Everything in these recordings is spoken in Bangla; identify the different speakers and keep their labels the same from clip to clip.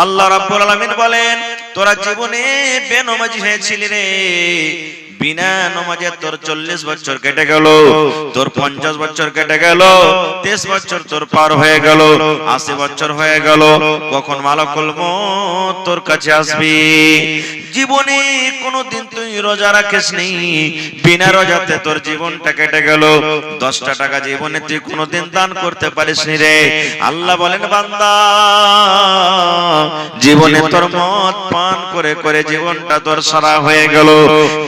Speaker 1: আল্লাহ রাব্বুল আলামিন বলেন, তোরা জীবনে বেনমাজি হয়েছিলি রে, বিনা নামাজে তোর 40 বছর কেটে গেল, তোর 50 বছর কেটে গেল, 23 বছর তোর পার হয়ে গেল, 80 বছর হয়ে গেল, কখন মালাকুল মউত তোর কাছে আসবি? জীবনে কোনদিন তুই রোজা রাখিসনি, বিনা রোজাতে তোর জীবনটা কেটে গেল। 10টা টাকা জীবনে তুই কোনদিন দান করতে পারিসনি রে। আল্লাহ বলেন, বান্দা জীবনে তোর মদ পান করে করে জীবনটা তোর সারা হয়ে গেল,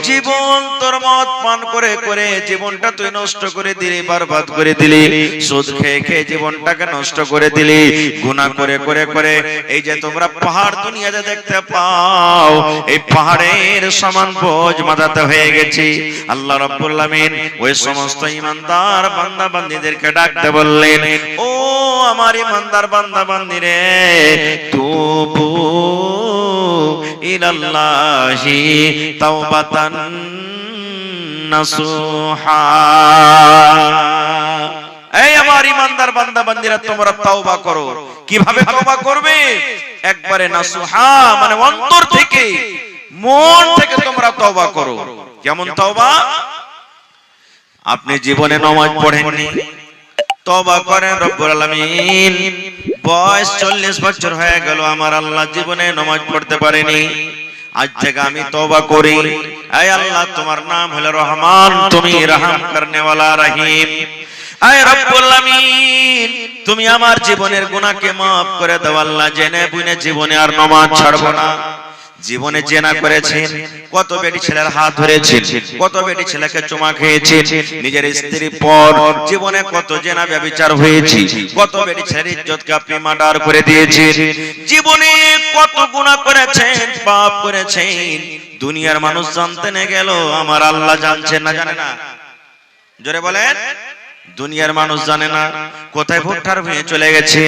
Speaker 1: জীবন তোর মদ পান করে করে জীবনটা তুই নষ্ট করে দিলি, বরবাদ করে দিলি, সুদ খেয়ে খেয়ে জীবনটাকে নষ্ট করে দিলি, গুনাহ করে করে করে। এই যে তোমরা পাহাড় দুনিয়াতে দেখতে পাও, এই পাহাড়ের সমান বোঝ মাথাতে হয়ে গেছে। আল্লাহ রাব্বুল আলামিন ওই সমস্ত ঈমানদার বান্দা বান্দীদেরকে ডাকতে বললেন, ও আমার ঈমানদার বান্দা বান্দী রে, তুবু ইলাল্লাহি তাওবাতান নাসুহা। এই আমার ঈমানদার বান্দা বান্দীরা, তোমরা তওবা করো। কিভাবে তওবা করবে? একবারে নাসুহা, মানে অন্তর থেকে, মন থেকে তোমরা তওবা করো। কেমন তওবা? আপনি জীবনে নামাজ পড়েননি, তওবা করেন, রব্বুল আলামিন বয়স 40 বছর হয়ে গেল, আমার আল্লাহ জীবনে নামাজ পড়তে পারেনি, আজ থেকে আমি তওবা করি। হে আল্লাহ, তোমার নাম হলো রহমান, তুমি রহম করনে ওয়ালা রহিম। হে রব্বুল আলামিন, তুমি আমার জীবনের গুনাহকে maaf করে দাও আল্লাহ, জেনে বুঝে জীবনে আর নামাজ ছাড়ব না। জীবনে জেনা করেছেন, কত বেটি ছেলের হাত ধরেছেন, কত বেটি ছেলেকে চুমা খেয়েছেন, নিজের স্ত্রীর পর জীবনে কত জেনা ব্যভিচার হয়েছে, কত বেটি ছেলের ইজ্জতকে আপনি মার্ডার করে দিয়েছেন, জীবনে কত গুনাহ করেছেন, পাপ করেছেন। দুনিয়ার মানুষ জানতে না গেল, আমার আল্লাহ জানছেন না, জানে না? জোরে বলেন। দুনিয়ার মানুষ জানে না, কোথায় ভুট্টার ভুঁয়ে চলে গেছে।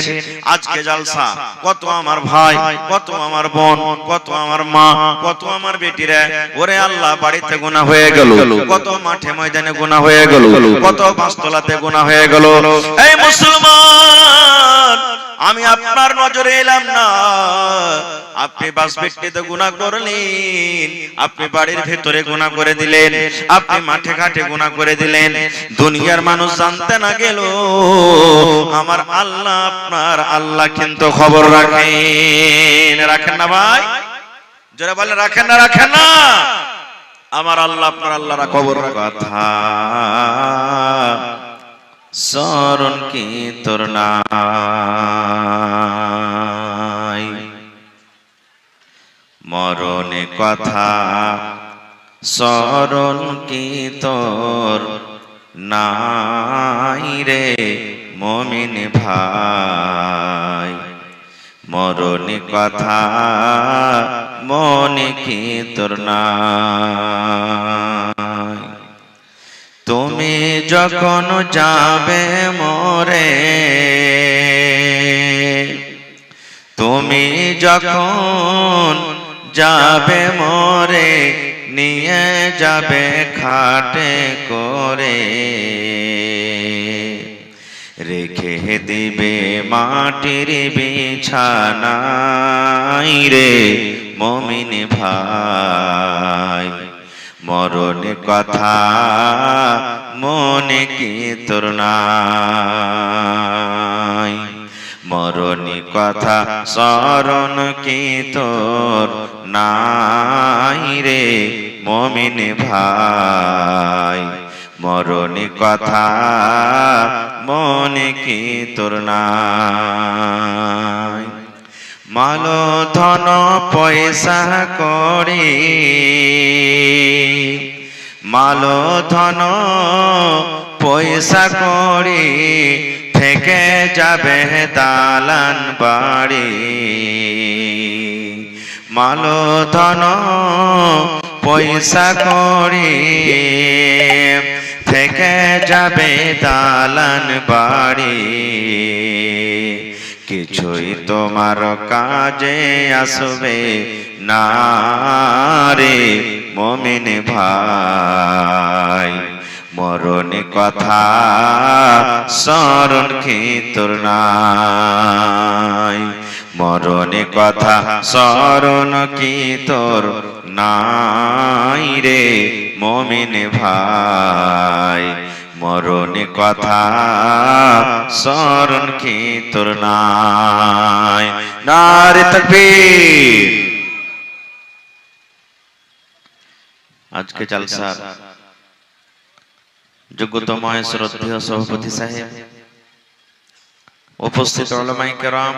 Speaker 1: আজকে জালসা, কত আমার ভাই, কত আমার বোন, কত আমার মা, কত আমার বেটিরা, ওরে আল্লাহ বাড়িতে গুনাহ হয়ে গেল, কত মাঠে ময়দানে গুনাহ হয়ে গেল, কত পাঁচতলাতে গুনাহ হয়ে গেল। এই মুসলমান, আমি আপনার নজরে এলাম না, আপনি বাসভিত্তিতে গুনাহ করলেন, আপনি বাড়ির ভেতরে গুনাহ করে দিলেন, আপনি মাঠে ঘাটে গুনাহ করে দিলেন। দুনিয়ার মানুষ জানতে না গেল, আমার আল্লাহ, আপনার আল্লাহ কিন্তু খবর রাখেন। রাখেন না ভাই? যারা বলেন রাখেন না, রাখেন না? আমার আল্লাহ, আপনার আল্লাহরা খবর রাখেন। কথা স্মরণ কি তোর নাই, মরণে কথা স্মরণ কি তোর নাই রে মুমিন ভাই, মরণে কথা মনে কি তোর নাই। তুমি যখন যাবে মরে, তুমি যখন যাবে মরে, নিয়ে যাবে খাটে করে, রেখে দিবে মাটির বিছানায় রে মুমিন ভাই, মরণে কথা মনে কি তোর নাই, মরণে কথা স্মরণ কি তোর নাই রে মুমিন ভাই, মরণে কথা মনে কি তোর নাই। মাল ধন পয়সা করে, মাল ধন পয়সা করে, থেকে যাবে দালান বাড়ি, মাল ধন পয়সা করে, থেকে যাবে দালান বাড়ি, কিছুই তোমার কাজে আসবে না রে মুমিন ভাই, মরণে কথা স্মরণ কি তোর নাই, মরণে কথা স্মরণ কি তোর নাই রে মুমিন ভাই, মরণে কথা স্মরণ কি তোর নাই। নারে তাকবীর। আজকে জলসার যোগ্যতম শ্রদ্ধেয় সভাপতি সাহেব, উপস্থিত উলামায়ে কেরাম,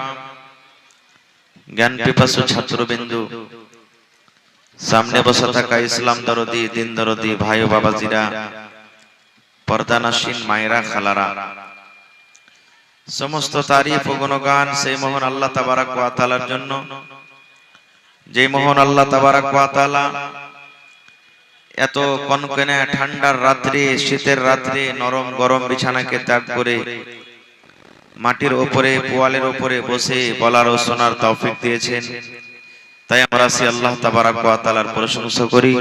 Speaker 1: জ্ঞান পিপাসু ছাত্রবিন্দু, সামনে বসে থাকা ইসলাম দরদি, দিন দরদি ভাই ও বাবাজিরা, পর্দানাসীন মায়েরা, খালারা, সমস্ত তারিফ ও গুণগান সেই মহান আল্লাহ তাবারক ওয়া তাআলার জন্য, যে মহান আল্লাহ তাবারক ওয়া তাআলা এত কনকনে ঠান্ডার রাত্রে, শীতের রাত্রে নরম গরম বিছানাকে ত্যাগ করে মাটির উপরে, পোয়ালের উপরে বসে বলার ও শোনার তৌফিক দিয়েছেন। তাই আমরা সেই আল্লাহ তাবারক ওয়া তাআলার প্রশংসা করি,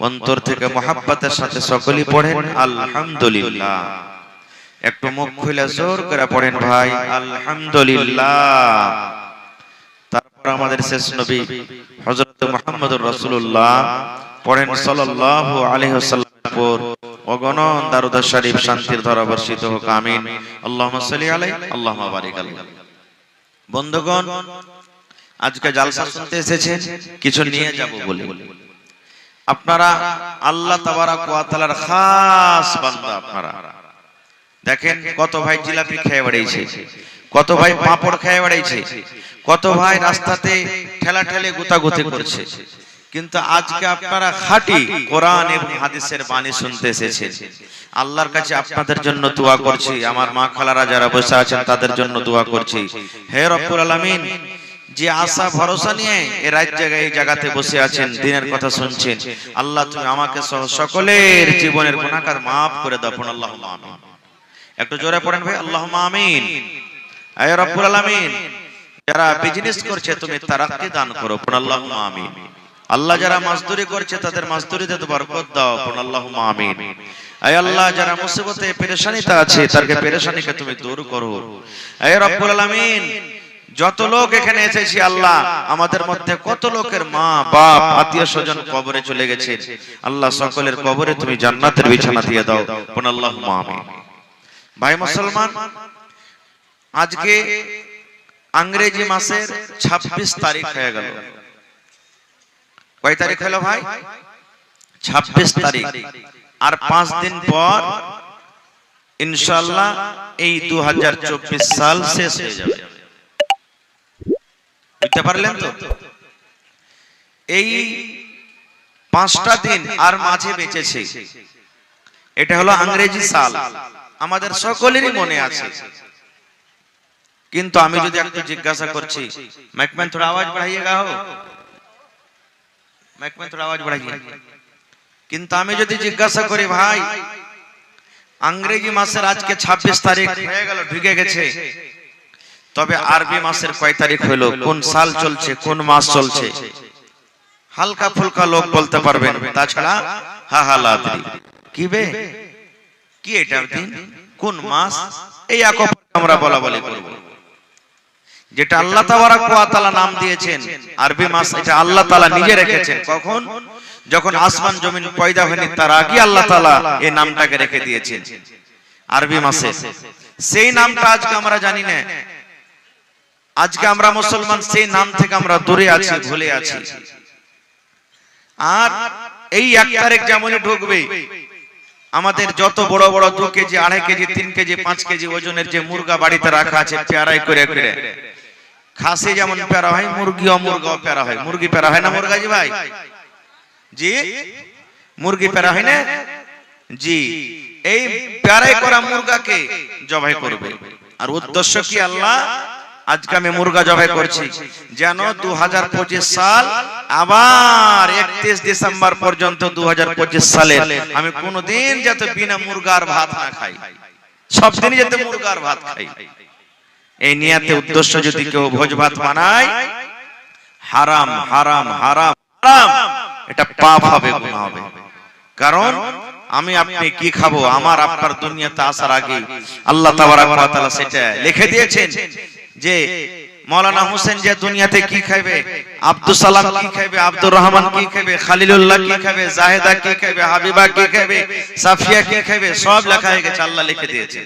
Speaker 1: অন্তর থেকে মহব্বতের সাথে সকলেই পড়েন আলহামদুলিল্লাহ। একটু মুখ খুলে জোর করে পড়েন ভাই আলহামদুলিল্লাহ। তারপর আমাদের শেষ নবী হযরত মুহাম্মদুর রাসূলুল্লাহ পড়েন সাল্লাল্লাহু আলাইহি ওয়াসাল্লামের উপর অগণন দরুদ শরীফ শান্তির ধারা বর্ষিত হোক, আমিন। আল্লাহুম্মা সাল্লি আলাইহি আল্লাহুম্মা বারিক আলাইহি। বন্ধুগণ, আজকে জালসা শুনতে এসেছেন কিছু নিয়ে যাব বলে। আপনারা আল্লাহ তাবারক ওয়া তাআলার খাস বান্দা। আপনারা দেখেন কত ভাই জিলাপি খেয়ে বেড়াইছে, কত ভাই পাঁপড় খেয়ে বেড়াইছে, কত ভাই রাস্তাতে ঠেলা ঠেলে গুতাগুতি করছে, কিন্তু আজকে আপনারা খাঁটি কোরআন এবং হাদিসের বাণী শুনতে এসেছেন। আল্লাহর কাছে আপনাদের জন্য দোয়া করছি, আমার মা খালারা যারা বসে আছেন তাদের জন্য দোয়া করছি। হে রব্বুল আলামিন, যে আশা ভরসা নিয়ে এই রাত জায়গায় এই জায়গাতে বসে আছেন, দিনের কথা শুনছেন, আল্লাহ তুমি আমাকে সহ সকলের জীবনের গুনাহগার maaf করে দাও। পড়ুন আল্লাহুম্মা আমিন। একটু জোরে পড়েন ভাই আল্লাহুম্মা আমিন। হে রব্বুল আলামিন, যারা বিজনেস করছে তুমি তারাক্কি দান করো। পড়ুন আল্লাহুম্মা আমিন। আল্লাহ যারা মজদুরি করছে তাদের মজদুরিতে বরকত দাও। পড়ুন আল্লাহুম্মা আমিন। হে আল্লাহ, যারা মুসিবতে পেরেশানিতে আছে তাদের পেরেশানিকে তুমি দূর করো। হে রব্বুল আলামিন, যত লোক এখানে এসেছি আল্লাহ, আমাদের মধ্যে কত লোকের মা বাপ আত্মীয় স্বজন কবরে চলে গেছে, আল্লাহ সকলের কবরে তুমি জান্নাতের বিছানা দিয়ে দাও। পড়ুন আল্লাহুম্মা আমিন। ভাই মুসলমান, আজকে ইংরেজি মাসের 26 তারিখ হয়ে গেল। কয় তারিখ হলো ভাই? 26 তারিখ। আর 5 দিন পর ইনশাআল্লাহ এই 2024 সাল শেষ হয়ে যাবে। বুঝতে পারলেন তো? এই 5টা দিন আর মাঝে বেঁচেছে, এটা হলো ইংরেজি সাল, আমাদের সকলেরই মনে আছে। কিন্তু আমি যদি একটু জিজ্ঞাসা করছি, মাইকম্যান थोड़ा आवाज बढ़ाइएगा हो, মাইকম্যান थोड़ा आवाज बढ़ाइए। কিন্তু আমি যদি জিজ্ঞাসা করি ভাই, ইংরেজি মাসের আজকে 26 তারিখ হয়ে গেল, ঢুকে গেছে, তবে আরবি মাসের কয় তারিখ হলো, কোন সাল চলছে, কোন মাস চলছে, হালকা ফুলকা লোক বলতে পারবেন, তাছাড়া হাহালাদ্রি কি বে, কি এটার দিন, কোন মাস, এই একপ আমরা বলা বলি করব। যেটা আল্লাহ তাবারক ওয়া তাআলা নাম দিয়েছেন আরবি মাস, এটা আল্লাহ তাআলা নিজে রেখেছেন। কখন? যখন আসমান জমিন পয়দা হয়নি তার আগে আল্লাহ তাআলা এই নামটাকে রেখে দিয়েছেন আরবি মাসে। সেই নামটা আজকে আমরা জানি না, আজকে আমরা মুসলমান সেই নাম থেকে আমরা দূরে আছি, ভুলে আছি। আর এই 1 তারিখ যেমন ঢুকবে, আমাদের যত বড় বড় 2 কেজি 2.5 কেজি 3 কেজি 5 কেজি ওজনের যে মুরগা বাড়িতে রাখা আছে, পেয়ারাই করে করে, খাসি যেমন পেয়ারা হয়, মুরগিও পেয়ারা হয়। মুরগি পেয়ারা হয় না মুরগাজি ভাই? জি, মুরগি পেয়ারা হয় না জি। এই পেয়ারাই করা মুরগাকে জবাই করবে। আর উদ্দেশ্য কি? আল্লাহ, আজকে আমি মুরগা জবাই করছি যেন 2025 সাল আবার 31 ডিসেম্বর পর্যন্ত 2025 সালে আমি কোনদিন যাতে বিনা মুরগার ভাত না খাই, সব দিনই যাতে মুরগার ভাত খাই। এই নিয়তে উদ্দেশ্য যদি কেউ ভোজ ভাত বানায়, হারাম হারাম হারাম হারাম, এটা পাপ হবে, গুনাহ হবে। কারণ আমি আপনি কি খাবো, আমার আপনার দুনিয়াতে আসার আগে আল্লাহ তাবারক ওয়া তাআলা সেটা লিখে দিয়েছেন যে মৌলানা হোসেন যে দুনিয়াতে কি খাইবে, আব্দুল সালাম কি খাইবে, আব্দুর রহমান কি খাইবে, খালিলুল্লাহ কি খাইবে, জাহেদা কি খাইবে, হাবিবা কি খাইবে, সাফিয়া কি খাইবে, সব লেখা হয়ে গেছে, আল্লাহ লিখে দিয়েছে।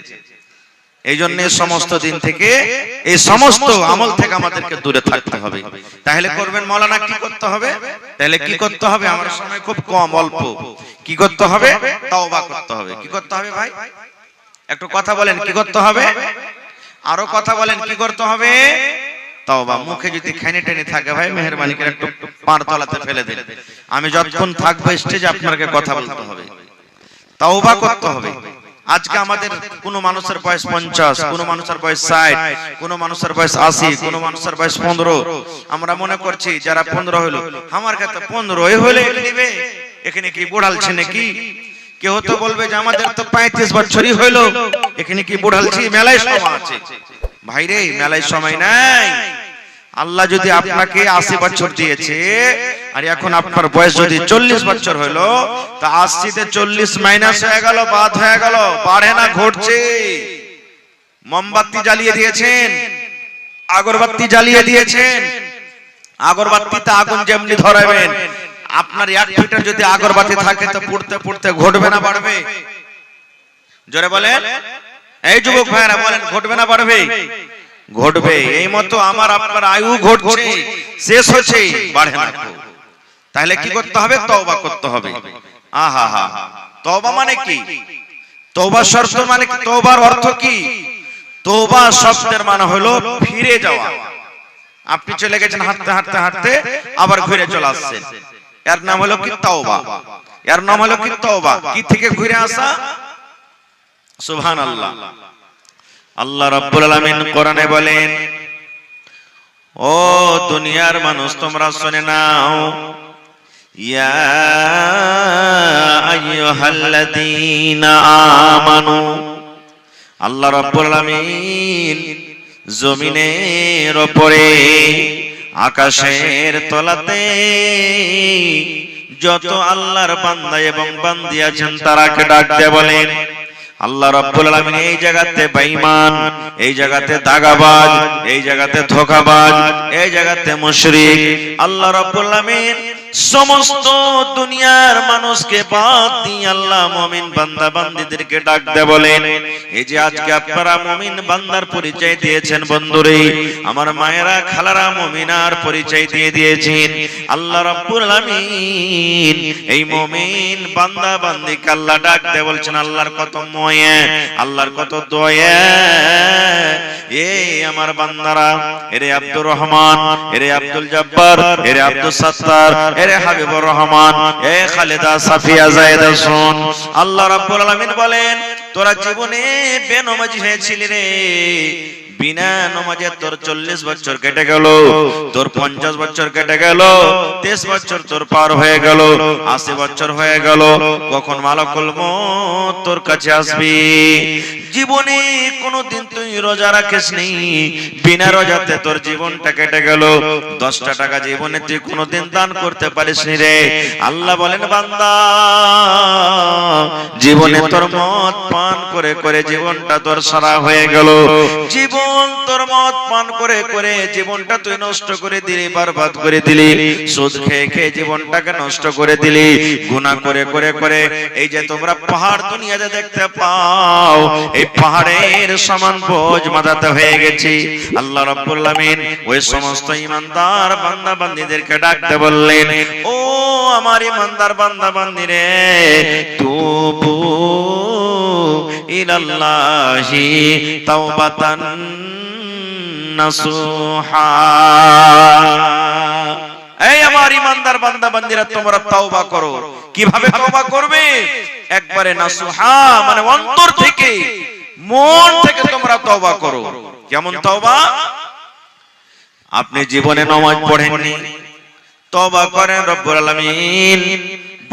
Speaker 1: এই জন্য সমস্ত দিন থেকে, এই সমস্ত আমল থেকে আমাদেরকে দূরে থাকতে হবে। তাহলে করবেন মৌলানা কি করতে হবে? তাহলে কি করতে হবে? আমার সময় খুব কম, অল্প। কি করতে হবে? তওবা করতে হবে। কি করতে হবে ভাই? একটু কথা বলেন, কি করতে হবে? আরো কথা বলেন, কি করতে হবে? তওবা। মুখে যদি খানি টেনে থাকে ভাই, মেহেরবানি করে একটু পার তলাতে ফেলে দিন। আমি যতক্ষণ থাকবো স্টেজে আপনাকে কথা বলতে হবে, তওবা করতে হবে। আজকে আমাদের কোন মানুষের বয়স 50, কোন মানুষের বয়স 60, কোন মানুষের বয়স 80, কোন মানুষের বয়স 15। আমরা মনে করছি যারা 15 হলো, আমার কাছে 15 হলে নিবে, এখানে কি বুড়ালছে নাকি? কেউ তো বলবে যে আমাদের তো 35 বছরই হলো, এখানে কি বুড়ালছি? মেলায় সময় আছে ভাই রে, মেলায় সময় নাই। আল্লাহ যদি আপনাকে 80 বছর দিয়েছে আর এখন আপনার বয়স যদি 40 বছর হলো, তা 80 তে 40 মাইনাস হয়ে গেল, বাদ হয়ে গেল, বাড়ে না ঘটছে। মোমবাতি জ্বালিয়ে দিয়েছেন, আগরবাতি জ্বালিয়ে দিয়েছেন, আগরবাতিতে আগুন যেমনি ধরাবেন, আপনার 1 ফিটার যদি আগরবাতি থাকে তো পড়তে পড়তে ঘটবে না বাড়বে? জোরে বলেন, এই যুবক ভাইরা বলেন, ঘটবে না বাড়বে? ঘটবে। এই মতো আমার আপনার আয়ু ঘটছে, শেষ হচ্ছে, বাড়ে না। তাহলে কি করতে হবে? তওবা করতে হবে। আহা হা, তওবা মানে কি? তওবা শর্ত মানে কি? তওবার অর্থ কি? তওবা শব্দের মানে হলো ফিরে যাওয়া। আপনি চলে গেছেন হাঁটতে হাঁটতে হাঁটতে, আবার ঘুরে চলে আসছেন, এর নাম হলো কি? তওবা। এর নাম হলো কি? তওবা। কি থেকে ঘুরে আসা? সুবহানাল্লাহ। আল্লাহ রাব্বুল আলামিন কোরআনে বলেন, ও দুনিয়ার মানুষ তোমরা শুনে নাও, ইয়া আইয়ুহাল্লাযীনা আমানু। আল্লাহ রাব্বুল আলামিন জমিনের উপরে, আকাশের তলাতে যত আল্লাহর বান্দা এবং বান্দি আছেন তারাকে ডাক দিয়ে বলেন, আল্লাহ রাব্বুল আলামিন এই জায়গাতে বেঈমান, এই জায়গাতে দাগাবাজ, এই জায়গাতে ধোঁকাবাজ, এই জায়গাতে মুশরিক, আল্লাহ রাব্বুল আলামিন সমস্ত দুনিয়ার মানুষকে বাদ দিয়ে আল্লাহ মুমিন বান্দা বান্দীদেরকে ডাক দিয়ে বলেন, এই যে আজকে আপনারা মুমিন বান্দার পরিচয় দিয়েছেন বন্ধুরে, আমার মায়েরা খালারা মুমিনার পরিচয় দিয়ে দিয়েছেন, আল্লাহ রাব্বুল আলামিন এই মুমিন বান্দা বান্দীকে আল্লাহ ডাক দিয়ে বলছেন, আল্লাহর কত ময়া, আল্লাহর কত দয়া, এই আমার বান্দারা, এরে আব্দুর রহমান, এরে আব্দুল জব্বার, এরে আব্দুল সত্তার, এরে হাবিবুর রহমান, এ খালেদা, সাফিয়া, জায়েদা, শুন। আল্লাহ রাব্বুল আলামিন বলেন, তোরা জীবনে বেনমাজি হয়েছিলি রে, বিনা নামাজে তোর 40 বছর কেটে গেল, তোর 50 বছর কেটে গেল, 23 বছর তোর পার হয়ে গেল, 80 বছর হয়ে গেল, কখন মালাকুল মউত তোর কাছে আসবে? জীবনে কোনদিন তুই রোজা রাখিসনি, বিনা রোজাতে তোর জীবনটা কেটে গেল, 10টা টাকা জীবনে তুই কোনদিন দান করতে পারিসনি রে। আল্লাহ বলেন, বান্দা জীবনে তোর মদ পান করে করে জীবনটা তোর সারা হয়ে গেল, জীবন তোর মদ পান করে করে জীবনটা তুই নষ্ট করে দিলি, বরবাদ করে দিলি, সুদ খেয়ে খেয়ে জীবনটাকে নষ্ট করে দিলি, গুনাহ করে করে করে এই যে তোমরা পাহাড় দুনিয়াতে দেখতে পাও, এই পাহাড়ের সমান বোঝ মাথাতে হয়ে গেছে। আল্লাহ রাব্বুল আলামিন ওই সমস্ত ঈমানদার বান্দা বান্দীদেরকে ডাকতে বললেন, ও আমার ঈমানদার বান্দা বান্দীরে, তুবু ইলাল্লাহি তাওবাতান নাসুহা। এই আমার ঈমানদার বান্দা বান্দীরা, তোমরা তওবা করো। কিভাবে তওবা করবে? একবারে নাসুহা মানে অন্তর থেকে, মন থেকে তোমরা তওবা করো। কেমন তওবা? আপনি জীবনে নামাজ পড়েননি, তওবা করেন, রব্বুল আলামিন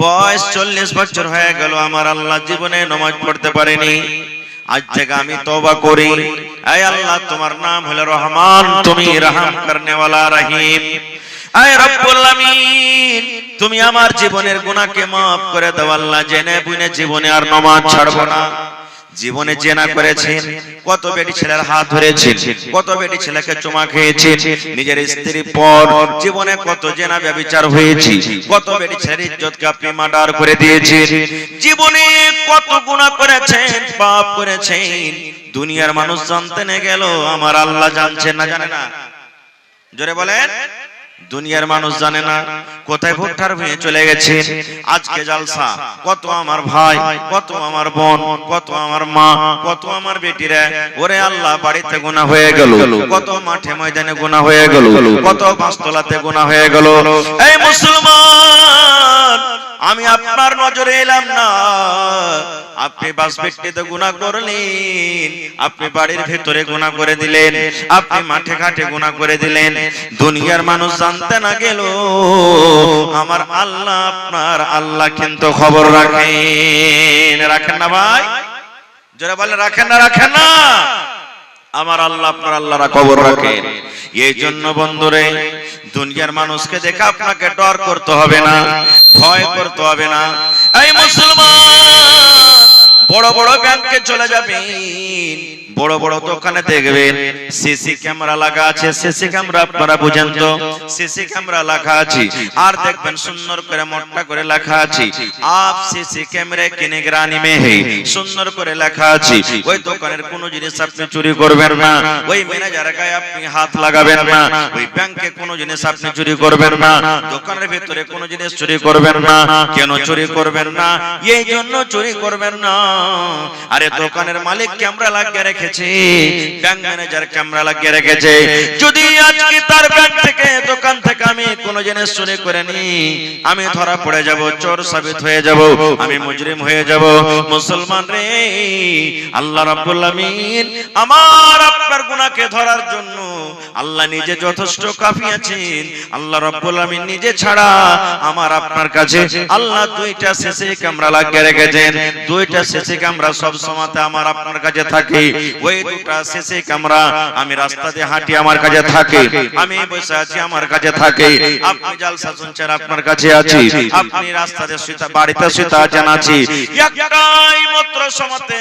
Speaker 1: বয়স 40 বছর হয়ে গেল, আমার আল্লাহ জীবনে নামাজ পড়তে পারেনি, আজ থেকে আমি তওবা করি। আয় আল্লাহ, তোমার নাম হলো রহমান, তুমি রহম করনে ওয়ালা রহিম। আয় রব্বুল আলামিন, তুমি আমার জীবনের গুনাহকে maaf করে দাও আল্লাহ, জেনে বুঝে জীবনে আর নামাজ ছাড়ব না, জীবনে জেনা করেছেন, কত বেটি ছেলের হাত ধরেছেন, কত বেটি ছেলেকে চুমা খেয়েছেন, নিজের স্ত্রীর পর জীবনে কত জেনা ব্যভিচার হয়েছে, কত বেটি ছেলের ইজ্জতকে আপনি মার্ডার করে দিয়েছেন, জীবনে কত গুনাহ করেছেন, পাপ করেছেন। দুনিয়ার মানুষ জানতে না গেল, আমার আল্লাহ জানছেন না, জানে না? জোরে বলেন। দুনিয়ার মানুষ জানে না, কোথায় ভুট্টার ভুঁয়ে চলে গেছে। আজকে জালসা, কত আমার ভাই, কত আমার বোন, কত আমার মা, কত আমার বেটিরা, ওরে আল্লাহ বাড়িতে গুনাহ হয়ে গেল, কত মাঠে ময়দানে গুনাহ হয়ে গেল, কত পাঁচতলাতে গুনাহ হয়ে গেল। এই মুসলমান, আমি আপনার নজরে এলাম না, আপনি বাস ব্যক্তিতে গুনাহ করলেন, আপনি বাড়ির ভেতরে গুনাহ করে দিলেন, আপনি মাঠে ঘাটে গুনাহ করে দিলেন। দুনিয়ার মানুষ জানতে না গেল, আমার আল্লাহ আপনার আল্লাহ কিন্তু খবর রাখেন। রাখেন না ভাই? যারা বলে রাখেন না, রাখেন না? আমার আল্লাহ আপনার আল্লাহরা খবর রাখেন। এই জন্য বন্ধুরে, দুনিয়ার মানুষকে দেখে আপনাকে ডর করতে হবে না, ভয় করতে হবে না। এই মুসলমান, বড় বড় ব্যাংকে চলে যাবেন, বড় বড় দোকানে দেখবেন সিসি ক্যামেরা লাগা আছে। সিসি ক্যামেরা আপনারা বুঝেন তো? সিসি ক্যামেরা লেখা আছে, আর দেখবেন সুন্দর করে মোটা করে লেখা আছে, আপ সিসি ক্যামেরা কিনে গ্রানি মে হে, সুন্দর করে লেখা আছে। ওই দোকানের কোনো জিনিস আপনি চুরি করবেন না, ওই ম্যানেজারের গায়ে আপনি হাত লাগাবেন না, ওই ব্যাংকে কোনো জিনিস আপনি চুরি করবেন না, দোকানের ভিতরে কোনো জিনিস চুরি করবেন না। কেন চুরি করবেন না? এই জন্য চুরি করবেন না, আরে দোকানের মালিক ক্যামেরা লাগিয়ে রেখেছে, ব্যাংক ম্যানেজার ক্যামেরা লাগিয়ে রেখেছে। যদি আজকে তার ব্যাংক থেকে, দোকান থেকে আমি কোন জিনিস চুরি করে নি, আমি ধরা পড়ে যাব, চোর সাবিত হয়ে যাব, আমি মুজরিম হয়ে যাব। মুসলমান রে, আল্লাহ রাব্বুল আমিন আমার আপনার গুনাহকে ধরার জন্য আল্লাহ নিজে যথেষ্ট কাফি আছেন। আল্লাহ রাব্বুল আমিন নিজে ছাড়া আমার আপনার কাছে আল্লাহ দুইটা সিসি ক্যামেরা লাগিয়ে রেখেছেন। দুইটা সিসি ক্যামেরা সব সময়তে আমার আপনার কাছে থাকে। ওই দুটো সিসি ক্যামেরা আমি রাস্তা দিয়ে হাঁটি, আমার কাছে থাকে, আমি বসে আছি, আমার কাছে থাকে, আপনি জালসা শুনছেন, আপনার কাছে আছে, আপনি রাস্তাতে শুতে, বাড়িতে শুতে আছেন, আছি, একটাই মাত্র সময়তে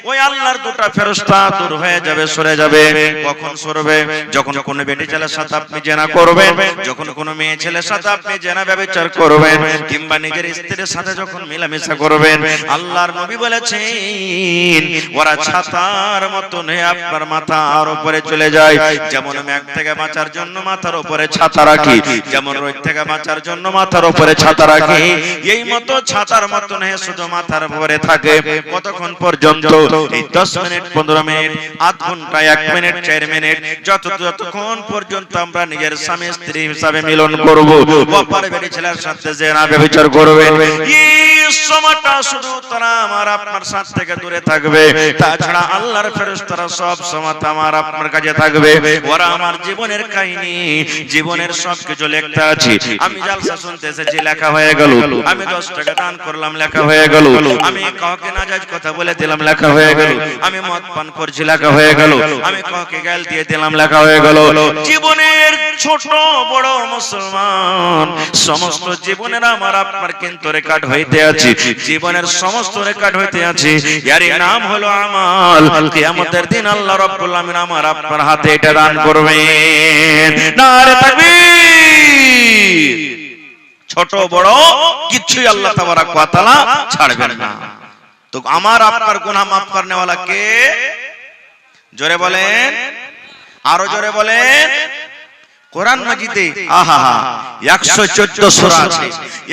Speaker 1: ওই আল্লাহর দুটো ফেরেশতা দূর হয়ে যাবে, সরে যাবে। কখন সরবে? যখন কোন বেটি ছেলের সাথে আপনি জেনা করবেন, যখন কোন মেয়ে ছেলের সাথে আপনি জেনা ব্যভিচার করবেন, কিংবা নিজের স্ত্রীর সাথে যখন মেলামেশা করবেন। আল্লাহর নবী বলেছেন, ওরা ছাতার মতন হয়ে আপনার মাথার উপরে চলে যায়। যেমন মেঘ থেকে বাঁচার জন্য মাথার উপরে ছাতা রাখি, যেমন রোদ থেকে বাঁচার জন্য মাথার উপরে ছাতা রাখি, এই মতো ছাতার মতন হয়ে শুধু মাথার উপরে থাকে। কতক্ষণ পর্যন্ত? এই 10 মিনিট, 15 মিনিট, আধ ঘন্টা, 1 মিনিট, 4 মিনিট, যতক্ষণ পর্যন্ত আমরা নিজের স্বামী স্ত্রী হিসাবে মিলন করব, বাবার বেটি ছেলের সাথে জেনা ব্যভিচার করবেন, এই সময়টা শুধু তারা আমার আপনার সাথ থেকে দূরে থাকবে। তাছাড়া আল্লাহর ফেরেশতারা সব সময় আমার আপনার কাছে থাকবে। ওরা আমার জীবনের কাহিনী, জীবনের সবকিছু লিখতে আছে। আমি জালসা শুনতে এসেছি, লেখা হয়ে গেল। আমি 10 টাকা দান করলাম, লেখা হয়ে গেল। আমি কাউকে নাজায়েজ কথা বলে দিলাম, লেখা হয়ে গেল। আমি মদ পান করছি, লেখা হয়ে গেল। আমি কাউকে গাল দিয়ে দিলাম, লেখা হয়ে গেল। জীবনের ছোট বড় মুসলমান, সমস্ত জীবনের আমার আপনার কিন্তু রেকর্ড হইতে আছে, জীবনের সমস্ত রেকর্ড হইতে আছে। এর নাম হলো আমাল। কিয়ামতের দিন আল্লাহ রাব্বুল আমিন আমার আপনার হাতে এটা দান করবেন। নারে তাকবীর! ছোট বড় কিছুই আল্লাহ তাবারাক ওয়া তাআলা ছাড়বেন না। তো আমার আপনার গুনাহ মাফ করনে ওয়ালা কে? জোরে বলেন, আরো জোরে বলেন। কোরআন মাজিদে 114 সূরা আছে।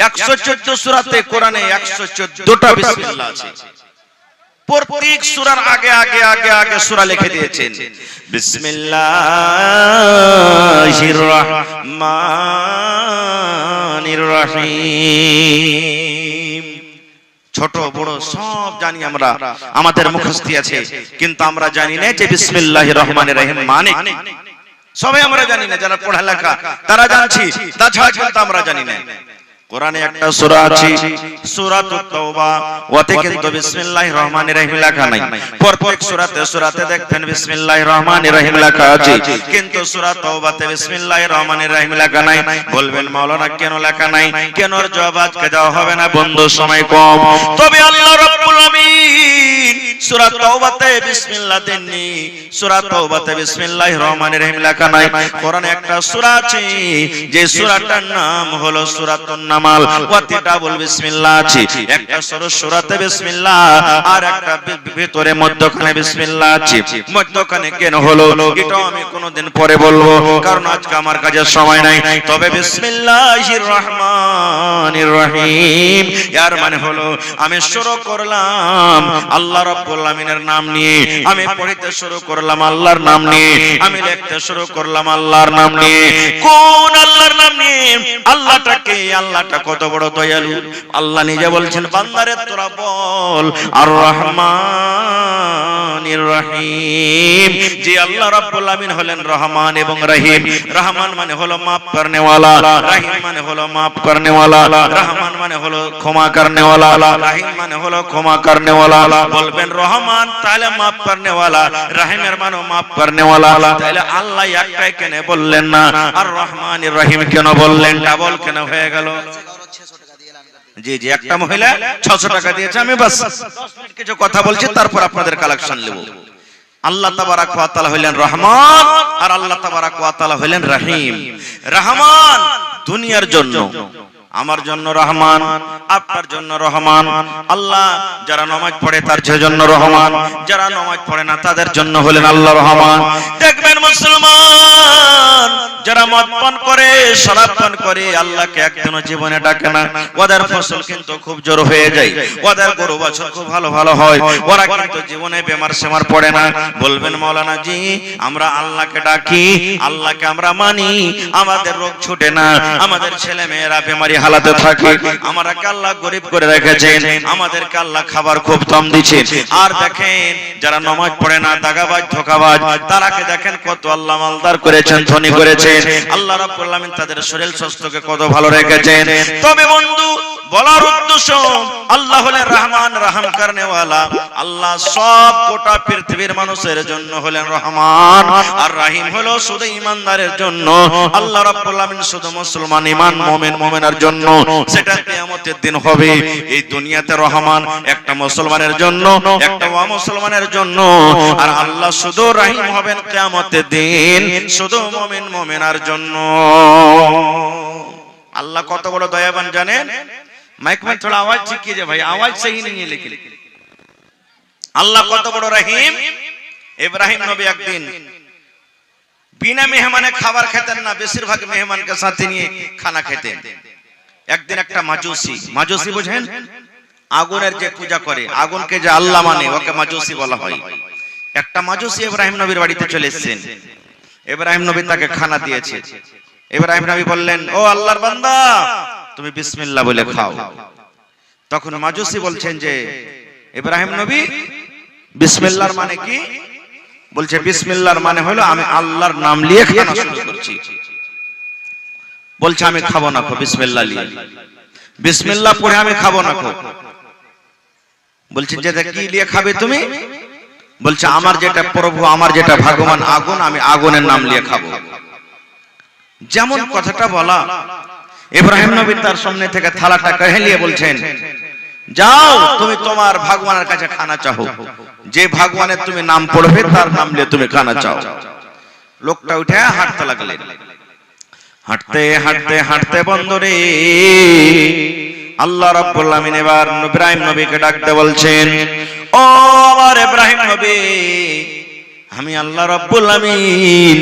Speaker 1: 114 সূরাতে কোরআনে 114টা বিসমিল্লাহ আছে। প্রত্যেক সূরার আগে আগে আগে আগে সূরা লিখে দিয়েছেন, বিসমিল্লাহির রহমানির রহিম। ছোট বড় সব জানি আমরা, আমাদের মুখস্থি আছে, কিন্তু আমরা জানি না যে বিসমিল্লাহির রহমানির রহিম মানে। সবাই আমরা জানি না, যারা পড়ালেখা তারা জানছি, তাছাড়া কিন্তু আমরা জানি না। কোরআনে একটা সূরা আছে সূরাতুত তাওবা, ওতে কিন্তু বিসমিল্লাহির রহমানির রহিম লেখা নাই। প্রত্যেক সূরাতে দেখবেন বিসমিল্লাহির রহমানির রহিম লেখা আছে, কিন্তু সূরা তাওবাতে বিসমিল্লাহির রহমানির রহিম লেখা নাই। বলবেন মাওলানা কেন লেখা নাই? কেন এর জবাব আজকে দেওয়া হবে না, বন্ধু সময় কম। তবে আল্লাহ রাব্বুল আমিন সূরা তাওবাতে বিসমিল্লাহ দেননি, সূরা তাওবাতে বিসমিল্লাহির রহমানির রহিম লেখা নাই। কোরআনে একটা সূরা আছে, যে সূরাটার নাম হলো সূরাতুন নামাল, ওতে ডাবল বিসমিল্লাহ আছে। একটা সূরাতে বিসমিল্লাহ আর একটা ভিতরে মধ্যখানে বিসমিল্লাহ আছে। মধ্যখানে কেন হলো এটাও আমি কোনদিন পরে বলবো, কারণ আজকে আমার কাছে সময় নাই। তবে বিসমিল্লাহির রহমানির রহিম এর মানে হলো আমি শুরু করলাম আল্লাহ রাব্বুল আমিনের নাম নিয়ে, আমি পড়তে শুরু করলাম আল্লাহর নাম নিয়ে, আমি লিখতে শুরু করলাম আল্লাহর নাম নিয়ে। কোন আল্লাহর নাম নিয়ে? আল্লাহটাকে, আল্লাহটা কত বড় দয়ালু। আল্লাহ নিজে বলছেন বান্দারে তোরা বল আর রহমানির রহিম। যে আল্লাহ রাব্বুল আমিন হলেন রহমান এবং রহিম। রহমান মানে হলো maaf करने वाला, রহিম মানে হলো maaf करने वाला। রহমান মানে হলো ক্ষমা करने वाला, রহিম মানে হলো ক্ষমা करने वाला। বলবেন রহমান তাহলে maaf करने वाला, রহিমের মানে maaf करने वाला। তাহলে আল্লাহ একটাই কেন বললেন না আর রহমানির রহিম কেন বললেন? ডাবল কেন হয়ে গেল? জি জি, একটা মহিলা 600 টাকা দিয়েছে। আমি বাস 10 মিনিট কিছু কথা বলছি, তারপর আপনাদের কালেকশন নেব। আল্লাহ তাবারাক ওয়া তাআলা হলেন রহমান আর আল্লাহ তাবারাক ওয়া তাআলা হলেন রহিম। রহমান দুনিয়ার জন্য, আমার জন্য রহমান, আপনার জন্য রহমান। আল্লাহ যারা নামাজ পড়ে তার জন্য রহমান, যারা নামাজ পড়ে না তাদের জন্য হলেন আল্লাহ রহমান। দেখবেন মুসলমান যারা মদ পান করে, শরাব পান করে, আল্লাহকে একদিনও জীবনে ডাকে না। ওদের ফসল কিন্তু খুব জোর হয়ে যায়, ওদের গরু বাছুর খুব ভালো ভালো হয়, ওরা কিন্তু জীবনে বেমার সেমার পড়ে না। বলবেন মাওলানা জি আমরা আল্লাহকে ডাকি, আল্লাহকে আমরা মানি, আমাদের রোগ ছুটে না, আমাদের ছেলে মেয়েরা বেমারি হালাতে থাকে, আমাদেরকে আল্লাহ গরিব করে রেখেছেন, আমাদেরকে আল্লাহ খাবার খুব কম দিচ্ছেন। আর দেখেন যারা নামাজ পড়ে না, দাগাবাজ ধোঁকাবাজ, তারাকে দেখেন কত আল্লাহ মালদার করেছেন, ধনী করেছেন। আল্লাহ রাব্বুল আমিন তাদের শরীর স্বাস্থ্যকে কত ভালো রেখেছেন। তবে বন্ধু বলার উদ্দেশ্য আল্লাহ হলেন রহমান, রহম করনে ওয়ালা। আল্লাহ সব গোটা পৃথিবীর মানুষের জন্য হলেন রহমান, আর রহিম হলো শুধু ঈমানদারের জন্য। আল্লাহ রাব্বুল আমিন শুধু মুসলমান ঈমান মুমিন মুমিনার জন্য, সেটা কিয়ামতের দিন হবে। এই দুনিয়াতে রহমান একটা মুসলমানের জন্য, একটা অমুসলমানের জন্য, আর আল্লাহ শুধু রহিম হবেন কিয়ামতের দিন শুধু মুমিন মুমিনার জন্য। আল্লাহ কত বড় দয়াবান জানেন? माइक में थोड़ा आवाज ठीक कीजिए भाई, आवाज सही नहीं है लेकिन। अल्लाह कत बड़ रहीम। इब्राहिम नबी একদিন বিনা মেহমানে খাবার খেতেন না, বেশিরভাগ মেহমানকে সাথে নিয়ে খানা খেতেন। একদিন একটা মাজুসি, মাজুসি বুঝেন আগুনের যে পূজা করে, আগুনকে যে আল্লাহ মানে ওকে মাজুসি বলা হয়। একটা মাজুসি ইব্রাহিম নবীর বাড়িতে চলে এসেছেন। ইব্রাহিম নবী তাকে খানা দিয়েছে। ইব্রাহিম নবী বললেন ও আল্লাহর বান্দা তুমি বিসমিল্লাহ বলে খাও। তখন মাজুসি বলছেন যে ইব্রাহিম নবী বিসমিল্লাহর মানে কি? বলছে বিসমিল্লাহর মানে হলো আমি আল্লাহর নাম নিয়ে খানা শুরু করছি। বলছে আমি খাবো না খো, বিসমিল্লাহ নিয়ে, বিসমিল্লাহ পড়ে আমি খাবো না খো। বলছে যে কি নিয়ে খাবে তুমি? বলছে আমার যেটা প্রভু, আমার যেটা ভগবান আগুন, আমি আগুনের নাম নিয়ে খাবো। যেমন কথাটা বলা, ইব্রাহিম নবী তার সামনে থেকে থালাটা কেড়ে নিয়ে বলছেন যাও তুমি তোমার ভগবানের কাছে খানা চাও, যে ভগবানের তুমি নাম পড়বে তার নাম নিয়ে তুমি খানা চাও। লোকটা উঠে হাঁটতে লাগলেন। হাঁটতে হাঁটতে হাঁটতে বন্ধুরে আল্লাহ রাব্বুল আমিন এবার ইব্রাহিম নবীকে ডাকতে বলছেন ও আমার ইব্রাহিম নবী, আমি আল্লাহ রাব্বুল আমিন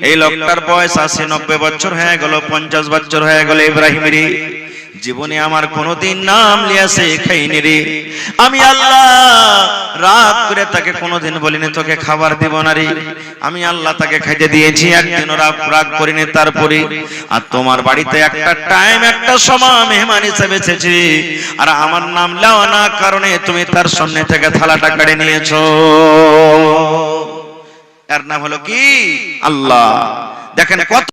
Speaker 1: এই লোকটার বয়স 80-90 বছর হয়ে গেল, 50 বছর হয়ে গেল। ইব্রাহিম রে জীবনে আমার কোনোদিন নাম লিয়াছে খাইনি রে। আমি আল্লাহ রাগ করে তাকে কোনোদিন বলিনি তোকে খাবার দিব না রে। আমি আল্লাহ তাকে খাইতে দিয়েছি, একদিন রাগ করিনি। তারপরে আর তোমার বাড়িতে একটা টাইম, একটা সময় মেহমান হিসেবে এসেছি, আর আমার নাম লাও না কারণে তুমি তার সামনে থেকে থালাটা কেড়ে নিয়েছো। এর নাম হলো কি? আল্লাহ। দেখেন কত